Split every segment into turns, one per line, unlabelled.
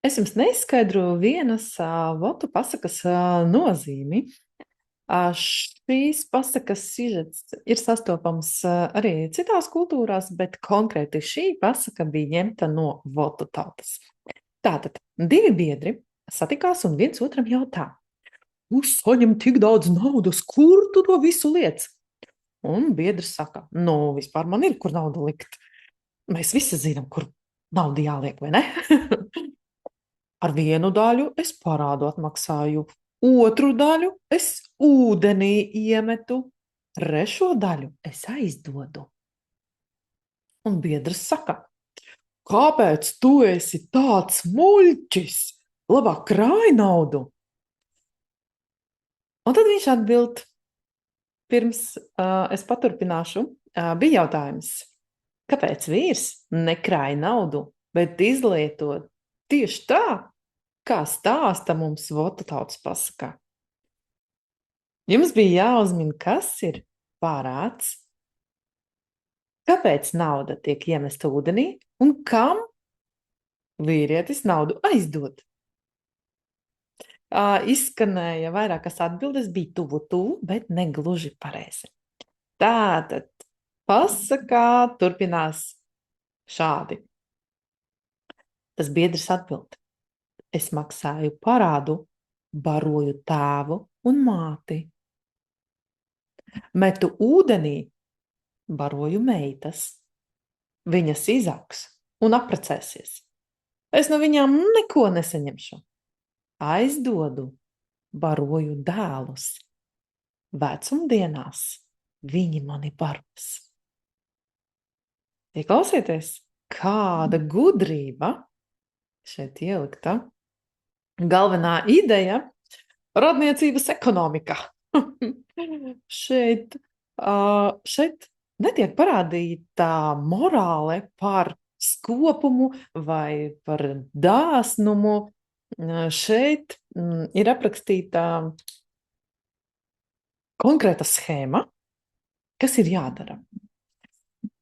Es jums neizskaidroju vienas votu pasakas nozīmi. Šīs pasakas sižets ir sastopams arī citās kultūrās, bet konkrēti šī pasaka bija ņemta no votu tautas. Tātad divi biedri satikās un viens otram jautā: "Tu saņem tik daudz naudas, kur tu to visu liec?" Un biedrs saka: "Nu, vispār man ir, kur naudu likt. Mēs visi zinām, kur naudu jāliek, vai ne?" Ar vienu daļu es parādu atmaksāju, otru daļu es ūdenī iemetu, trešo daļu es aizdodu. Un biedrs saka: "Kāpēc tu esi tāds muļķis? Labāk krāj naudu." Un tad viņš atbild, pirms es paturpināšu, bija jautājums: kāpēc vīrs nekrāj naudu, bet izlieto tieši tā, kā stāsta mums votu tautas pasakā? Jums bija jāuzmina, kas ir parāds, kāpēc nauda tiek iemesta ūdenī un kam vīrietis naudu aizdod. Izskanēja vairākas atbildes, bija tuvu, bet ne gluži pareizi. Tātad pasakā turpinās šādi. Tas biedrs atbild: es maksāju parādu, baroju tēvu un māti. Metu ūdenī, baroju meitas. Viņas izaugs un apprecēsies. Es no viņām neko nesaņemšu. Aizdodu, baroju dēlus. Vecumdienās viņi mani baros. Ieklausieties, kāda gudrība šeit ielikta. Galvenā ideja - radniecības ekonomika. šeit netiek parādīta morāle par skopumu vai par dāsnumu. Šeit ir aprakstīta konkrēta schēma, kas ir jādara.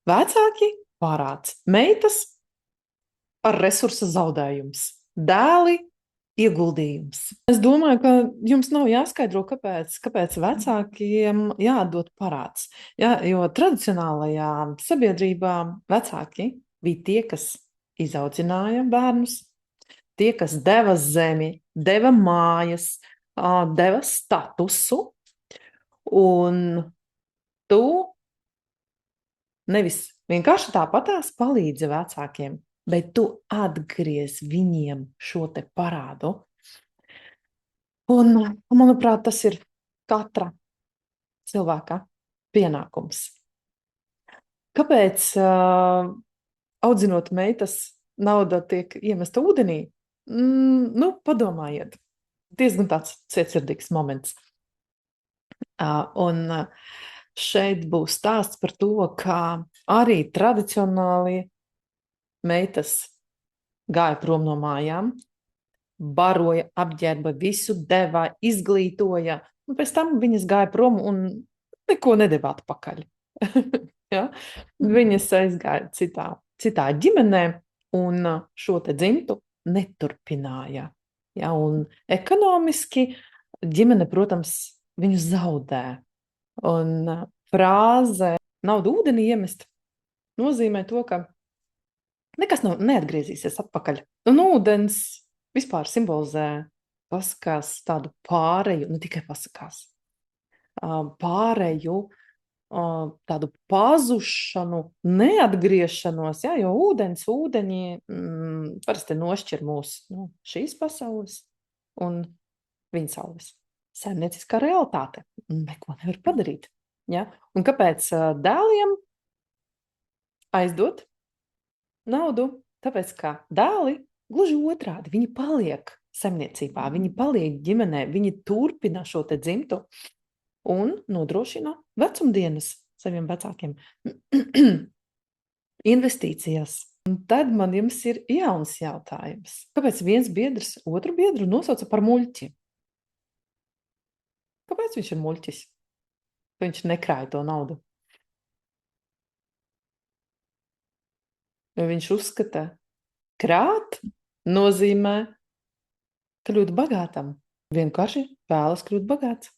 Vecāki - parāds, meitas - ar resursa zaudējums, dēli - ieguldījums. Es domāju, ka jums nav jāskaidro, kāpēc vecākiem jādod parāds. Ja, jo tradicionālajā sabiedrībā vecāki bija tie, kas izaudzināja bērnus, tie, kas deva zemi, deva mājas, deva statusu, un tu nevis vienkārši tāpatās palīdzi vecākiem, bet tu atgriez viņiem šo te parādu. Un, manuprāt, tas ir katra cilvēka pienākums. Kāpēc, audzinot meitas, nauda tiek iemesta ūdenī? Padomājiet. Diezgan tāds cietsirdīgs moments. Un šeit būs stāsts par to, kā arī tradicionāli meitas gāja prom no mājām, baroja, apģērba visu, deva, izglītoja, un pēc tam viņas gāja prom un neko nedeva atpakaļ. Ja? Viņas aizgāja citā ģimenē un šo te dzimtu neturpināja. Ja? Un ekonomiski ģimene, protams, viņu zaudē. Un frāze naudu ūdenī iemest nozīmē to, ka nekas neatgriezīsies atpakaļ. Un ūdens vispār simbolizē pasakās tādu pāreju, ne tikai pasakās, pāreju, tādu pazušanu, neatgriešanos, ja, jo ūdeņi parasti nošķir mūs no šīs pasaules un viņa saules. Saimnieciskā realitāte. Neko nevar padarīt. Ja? Un kāpēc dēliem aizdot naudu? Tāpēc, ka dēli gluži otrādi, viņi paliek saimniecībā, viņi paliek ģimenē, viņi turpina šo te dzimtu un nodrošina vecumdienas saviem vecākiem. Investīcijas. Un tad man jums ir jauns jautājums. Kāpēc viens biedrs otru biedru nosauca par muļķi? Kāpēc viņš ir muļķis? Viņš nekrāja to naudu. Jo viņš uzskata, krāt nozīmē kļūt bagātam. Vienkārši vēlas kļūt bagāts.